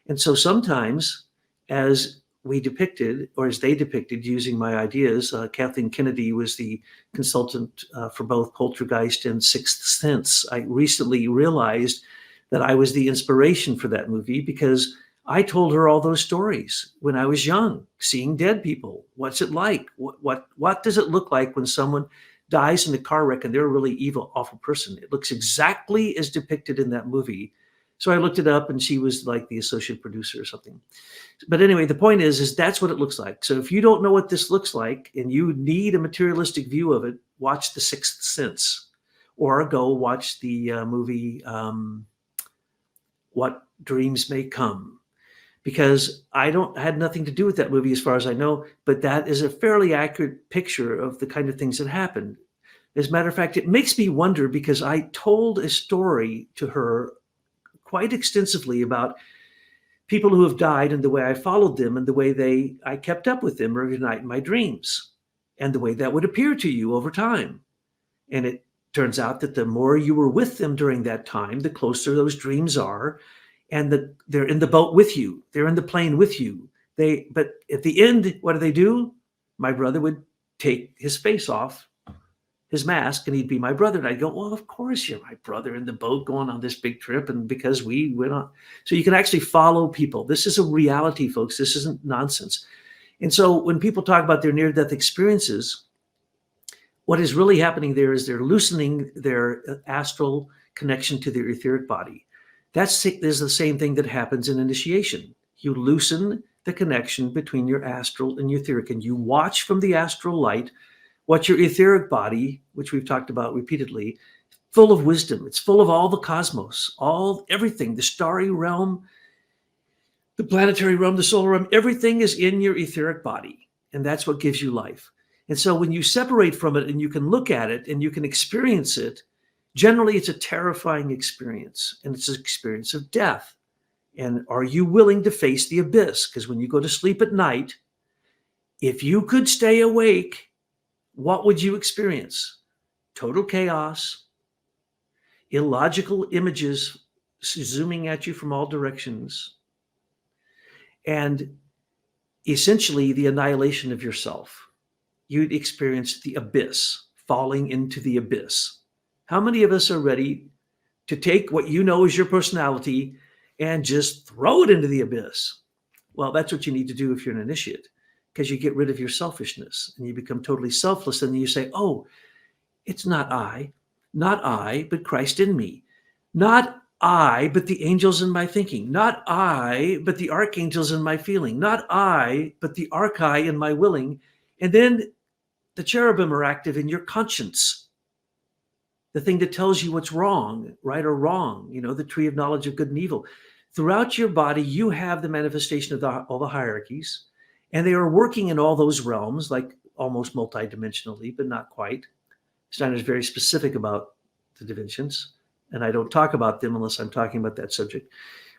And so sometimes, as we depicted, or as they depicted using my ideas, Kathleen Kennedy was the consultant for both Poltergeist and Sixth Sense. I recently realized that I was the inspiration for that movie because I told her all those stories when I was young, seeing dead people. What's it like? What does it look like when someone dies in a car wreck and they're a really evil, awful person? It looks exactly as depicted in that movie. So I looked it up, and she was like the associate producer or something. But anyway, the point is that's what it looks like. So if you don't know what this looks like and you need a materialistic view of it, watch The Sixth Sense, or go watch the movie What Dreams May Come, because I had nothing to do with that movie as far as I know, but that is a fairly accurate picture of the kind of things that happened. As a matter of fact, it makes me wonder, because I told a story to her quite extensively about people who have died and the way I followed them and the way I kept up with them every night in my dreams, and the way that would appear to you over time. And it turns out that the more you were with them during that time, the closer those dreams are, and they're in the boat with you. They're in the plane with you. But at the end, what do? My brother would take his face off, his mask, and he'd be my brother. And I'd go, well, of course you're my brother in the boat going on this big trip. And because we went on. So you can actually follow people. This is a reality, folks. This isn't nonsense. And so when people talk about their near-death experiences, what is really happening there is they're loosening their astral connection to their etheric body. Is the same thing that happens in initiation. You loosen the connection between your astral and your etheric, and you watch from the astral light what your etheric body, which we've talked about repeatedly, full of wisdom. It's full of all the cosmos, everything, the starry realm, the planetary realm, the solar realm, everything is in your etheric body. And that's what gives you life. And so when you separate from it and you can look at it and you can experience it, generally it's a terrifying experience, and it's an experience of death. And are you willing to face the abyss? Because when you go to sleep at night, if you could stay awake, what would you experience? Total chaos, illogical images zooming at you from all directions, and essentially the annihilation of yourself. You'd experience the abyss, falling into the abyss. How many of us are ready to take what you know is your personality and just throw it into the abyss? Well, that's what you need to do if you're an initiate, because you get rid of your selfishness and you become totally selfless. And then you say, oh, it's not I, but Christ in me. Not I, but the angels in my thinking. Not I, but the archangels in my feeling. Not I, but the archai in my willing. And then the cherubim are active in your conscience, the thing that tells you what's wrong, right or wrong, the tree of knowledge of good and evil. Throughout your body, you have the manifestation of all the hierarchies, and they are working in all those realms, like almost multidimensionally, but not quite. Steiner is very specific about the dimensions, and I don't talk about them unless I'm talking about that subject.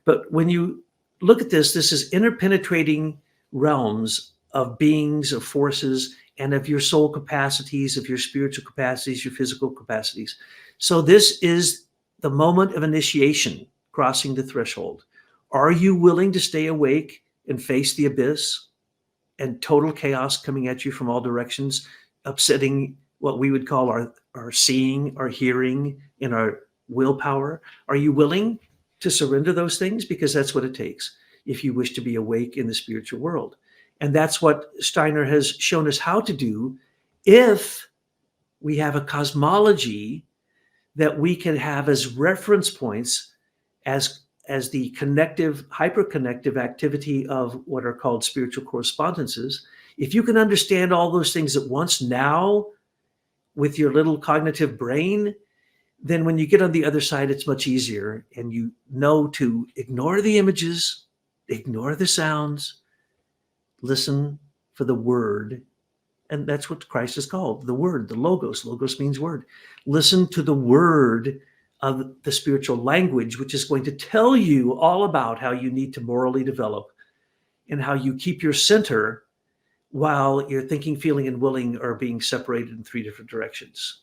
But when you look at this is interpenetrating realms of beings, of forces, and of your soul capacities, of your spiritual capacities, your physical capacities. So this is the moment of initiation, crossing the threshold. Are you willing to stay awake and face the abyss and total chaos coming at you from all directions, upsetting what we would call our seeing, our hearing, and our willpower? Are you willing to surrender those things? Because that's what it takes if you wish to be awake in the spiritual world. And that's what Steiner has shown us how to do if we have a cosmology that we can have as reference points as the connective, hyperconnective activity of what are called spiritual correspondences. If you can understand all those things at once now with your little cognitive brain, then when you get on the other side, it's much easier. And you know to ignore the images, ignore the sounds, listen for the word. And that's what Christ is called, the word, the logos. Logos means word. Listen to the word of the spiritual language, which is going to tell you all about how you need to morally develop and how you keep your center while your thinking, feeling, and willing are being separated in three different directions.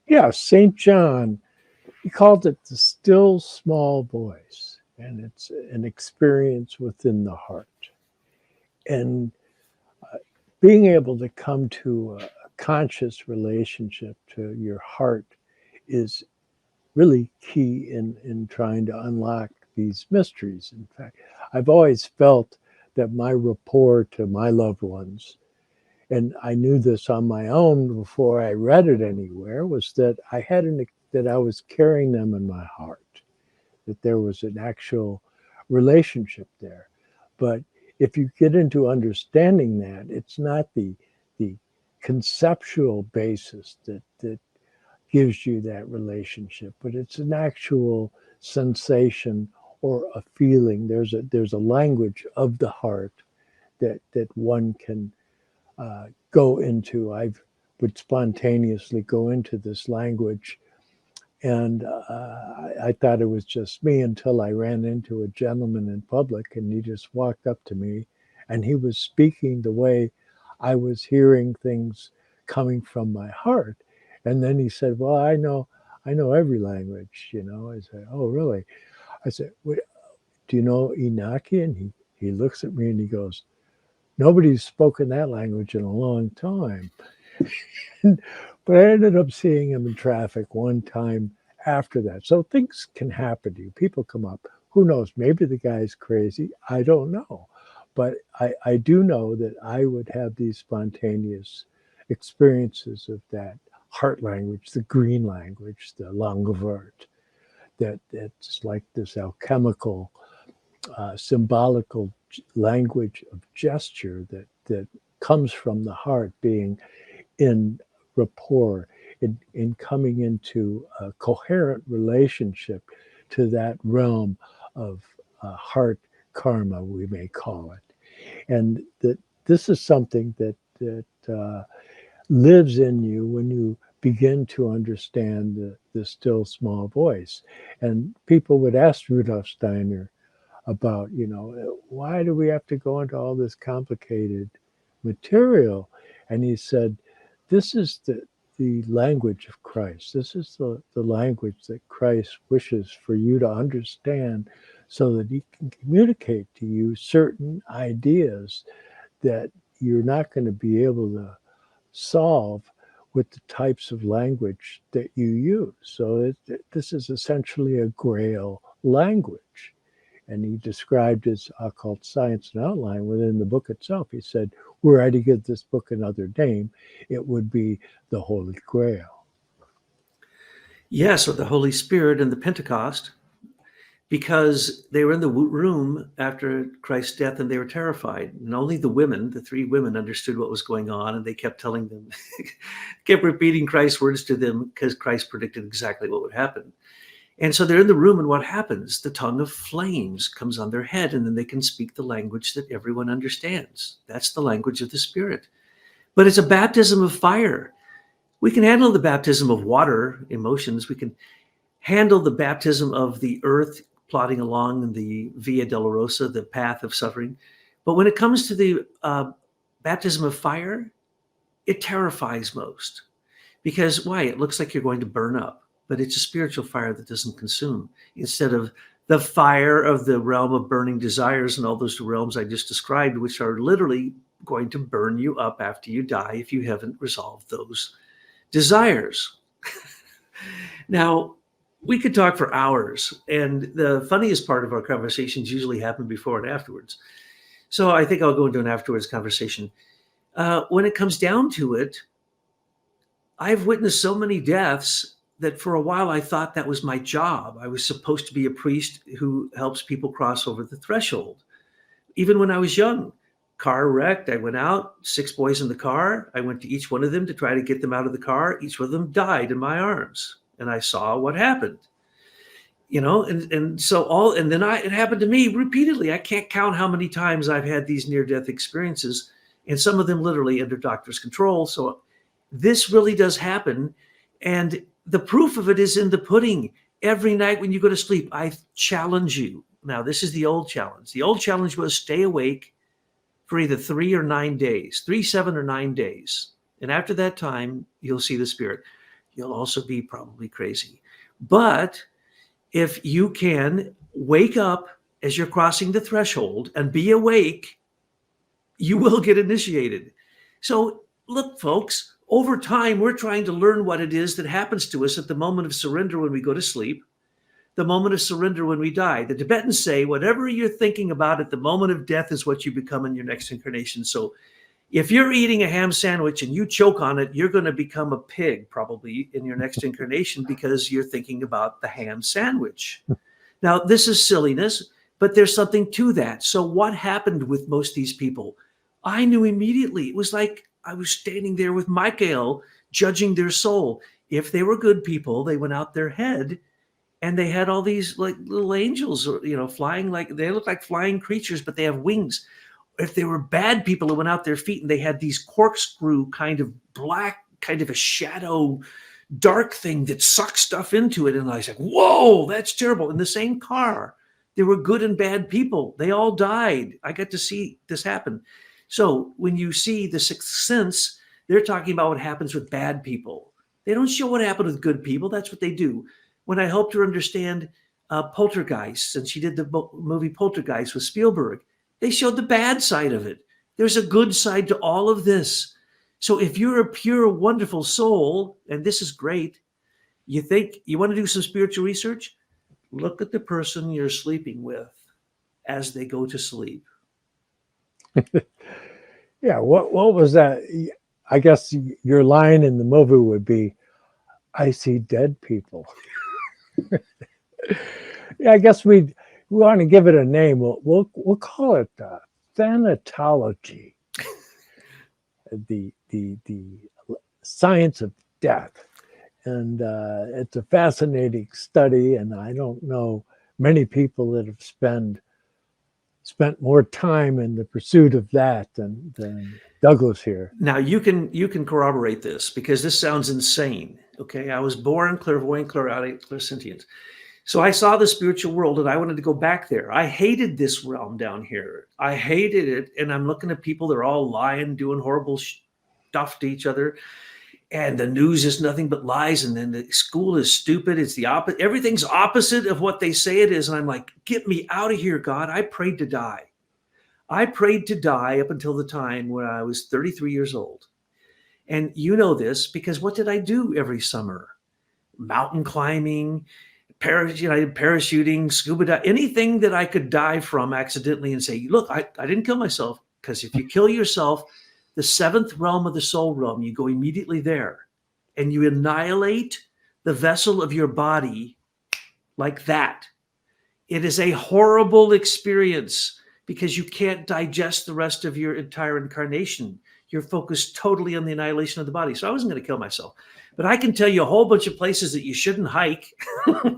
Yeah, St. John, he called it the still small voice, and it's an experience within the heart. And being able to come to a conscious relationship to your heart is really key in trying to unlock these mysteries. In fact, I've always felt that my rapport to my loved ones, and I knew this on my own before I read it anywhere, was that that I was carrying them in my heart, that there was an actual relationship there. But if you get into understanding that, it's not the conceptual basis that gives you that relationship, but it's an actual sensation or a feeling. There's a language of the heart that one can go into. I would spontaneously go into this language, and I thought it was just me until I ran into a gentleman in public, and he just walked up to me, and he was speaking the way I was hearing things coming from my heart. And then he said, "Well, I know every language, you know." I said, "Oh, really?" I said, "Wait, do you know Inaki?" And he looks at me and he goes, "Nobody's spoken that language in a long time." But I ended up seeing him in traffic one time after that. So things can happen to you. People come up. Who knows? Maybe the guy's crazy. I don't know. But I do know that I would have these spontaneous experiences of that heart language, the green language, the Langevert, that's like this alchemical, symbolical language of gesture that comes from the heart, being in rapport, in coming into a coherent relationship to that realm of heart karma, we may call it. And that this is something that lives in you when you begin to understand the still small voice. And people would ask Rudolf Steiner about, why do we have to go into all this complicated material? And he said, this is the language of Christ. This is the language that Christ wishes for you to understand so that he can communicate to you certain ideas that you're not going to be able to solve with the types of language that you use. So this is essentially a Grail language. And he described his occult science and outline within the book itself. He said, were I to give this book another name, it would be the Holy Grail. Yes, with the Holy Spirit and the Pentecost, because they were in the room after Christ's death and they were terrified. And only the women, the three women, understood what was going on. And they kept telling them, kept repeating Christ's words to them because Christ predicted exactly what would happen. And so they're in the room, and what happens? The tongue of flames comes on their head, and then they can speak the language that everyone understands. That's the language of the Spirit. But it's a baptism of fire. We can handle the baptism of water, emotions. We can handle the baptism of the earth plodding along the Via Dolorosa, the path of suffering. But when it comes to the baptism of fire, it terrifies most. Because why? It looks like you're going to burn up. But it's a spiritual fire that doesn't consume, instead of the fire of the realm of burning desires and all those realms I just described, which are literally going to burn you up after you die if you haven't resolved those desires. Now, we could talk for hours, and the funniest part of our conversations usually happen before and afterwards. So I think I'll go into an afterwards conversation. When it comes down to it, I've witnessed so many deaths that for a while I thought that was my job. I was supposed to be a priest who helps people cross over the threshold. Even when I was young, car wrecked, I went out, 6 boys in the car. I went to each one of them to try to get them out of the car. Each one of them died in my arms, and I saw what happened. And so it happened to me repeatedly. I can't count how many times I've had these near-death experiences, and some of them literally under doctor's control. So this really does happen. And the proof of it is in the pudding. Every night when you go to sleep, I challenge you. Now, this is the old challenge. The old challenge was stay awake for either 3 or 9 days, 3, 7, or 9 days. And after that time, you'll see the Spirit. You'll also be probably crazy. But if you can wake up as you're crossing the threshold and be awake, you will get initiated. So look, folks, over time, we're trying to learn what it is that happens to us at the moment of surrender when we go to sleep, the moment of surrender when we die. The Tibetans say, whatever you're thinking about at the moment of death is what you become in your next incarnation. So if you're eating a ham sandwich and you choke on it, you're going to become a pig probably in your next incarnation because you're thinking about the ham sandwich. Now, this is silliness, but there's something to that. So what happened with most of these people? I knew immediately. It was like I was standing there with Michael judging their soul. If they were good people, they went out their head and they had all these like little angels, flying, like they look like flying creatures, but they have wings. If they were bad people, it went out their feet and they had these corkscrew kind of black, kind of a shadow, dark thing that sucks stuff into it. And I was like, whoa, that's terrible. In the same car, there were good and bad people. They all died. I got to see this happen. So when you see The Sixth Sense, they're talking about what happens with bad people. They don't show what happened with good people. That's what they do. When I helped her understand Poltergeist, and she did the movie Poltergeist with Spielberg, they showed the bad side of it. There's a good side to all of this. So if you're a pure, wonderful soul, and this is great, you think you want to do some spiritual research? Look at the person you're sleeping with as they go to sleep. Yeah, what was that? I guess your line in the movie would be, I see dead people. Yeah, I guess we want to give it a name. We'll call it thanatology, the science of death, and it's a fascinating study. And I don't know many people that have spent more time in the pursuit of that than Douglas here. Now you can corroborate this because this sounds insane. Okay, I was born clairvoyant, clairaudient, clairsentient. So I saw the spiritual world and I wanted to go back there. I hated this realm down here. I hated it. And I'm looking at people, they're all lying, doing horrible stuff to each other. And the news is nothing but lies. And then the school is stupid. It's the opposite. Everything's opposite of what they say it is. And I'm like, get me out of here, God. I prayed to die. I prayed to die up until the time when I was 33 years old. And you know this because what did I do every summer? Mountain climbing, parachuting, scuba diving, anything that I could die from accidentally and say, look, I didn't kill myself. Because if you kill yourself, the seventh realm of the soul realm, you go immediately there and you annihilate the vessel of your body like that. It is a horrible experience because you can't digest the rest of your entire incarnation. You're focused totally on the annihilation of the body. So I wasn't going to kill myself. But I can tell you a whole bunch of places that you shouldn't hike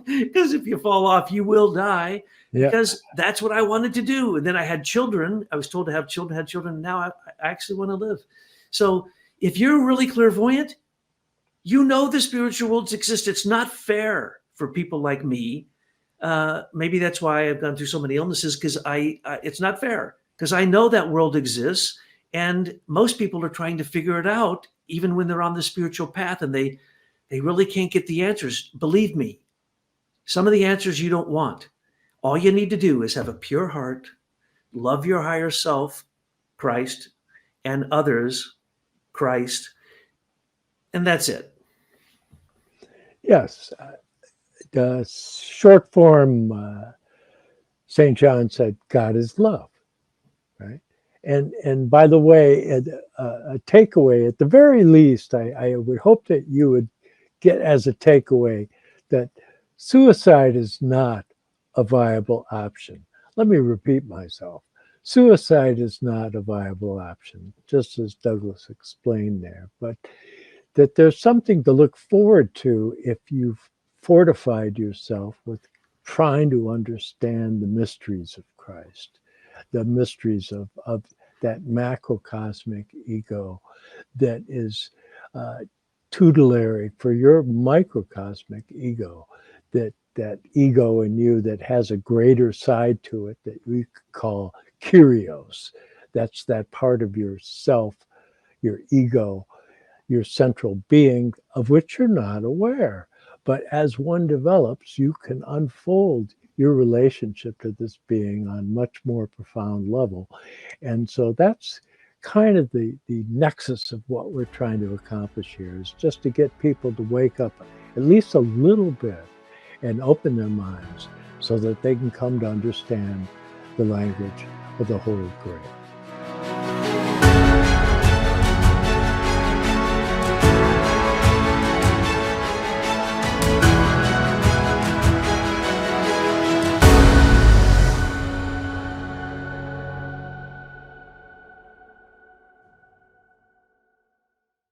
because if you fall off, you will die. Yeah. Because that's what I wanted to do. And then I had children. I was told to have children, had children. Now I actually want to live. So if you're really clairvoyant, you know the spiritual worlds exist. It's not fair for people like me. Maybe that's why I've gone through so many illnesses because it's not fair because I know that world exists. And most people are trying to figure it out, even when they're on the spiritual path and they really can't get the answers. Believe me, some of the answers you don't want. All you need to do is have a pure heart, love your higher self, Christ, and others, Christ, and that's it. Yes. The short form, St. John said, God is love, right? And by the way, a takeaway, at the very least, I would hope that you would get as a takeaway that suicide is not a viable option. Let me repeat myself. Suicide is not a viable option, just as Douglas explained there, but that there's something to look forward to if you've fortified yourself with trying to understand the mysteries of Christ, the mysteries of that macrocosmic ego that is tutelary for your microcosmic ego, that ego in you that has a greater side to it that we call Kyrios. That's that part of yourself, your ego, your central being, of which you're not aware. But as one develops, you can unfold your relationship to this being on much more profound level. And so that's kind of the nexus of what we're trying to accomplish here, is just to get people to wake up at least a little bit and open their minds so that they can come to understand the language of the Holy Grail.